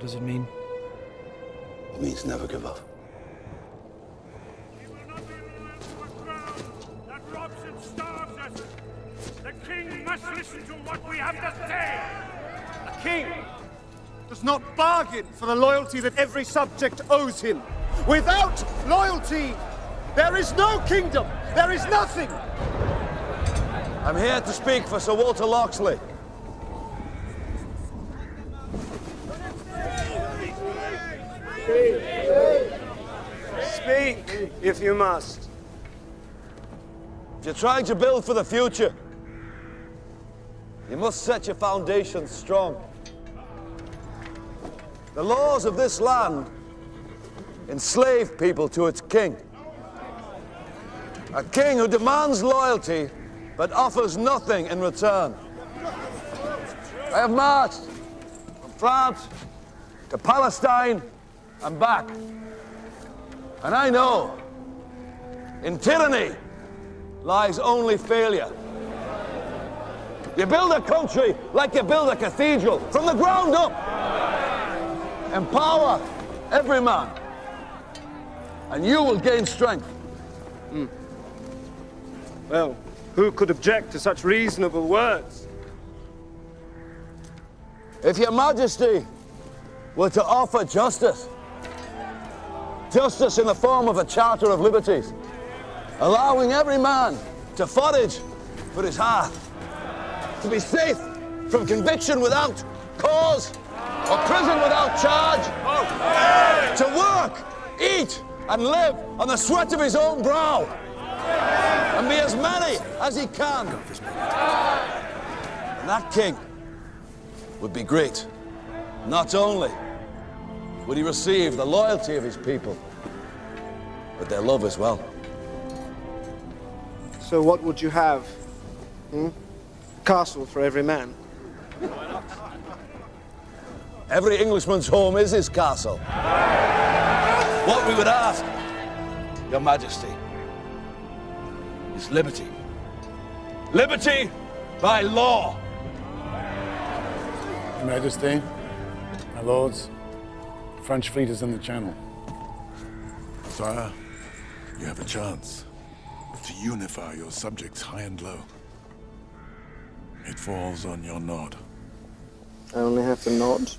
What does it mean? It means never give up. He will not be loyal to a crown that robs and starves us. The king must listen to what we have to say. A king does not bargain for the loyalty that every subject owes him. Without loyalty, there is no kingdom. There is nothing. I'm here to speak for Sir Walter Loxley. Speak, if you must. If you're trying to build for the future, you must set your foundations strong. The laws of this land enslave people to its king. A king who demands loyalty but offers nothing in return. I have marched from France to Palestine and back. And I know in tyranny lies only failure. You build a country like you build a cathedral, from the ground up. Empower every man, and you will gain strength. Well, who could object to such reasonable words? If your majesty were to offer justice, justice in the form of a charter of liberties, allowing every man to forage for his hearth, to be safe from conviction without cause, or prison without charge, to work, eat, and live on the sweat of his own brow, and be as many as he can. And that king would be great. Not only would he receive the loyalty of his people, but their love as well. So what would you have? Castle for every man. Every Englishman's home is his castle. What we would ask, Your Majesty, is liberty. Liberty by law. Your Majesty, my lords, the French fleet is in the Channel. Sire, you have a chance to unify your subjects high and low. It falls on your nod. I only have to nod.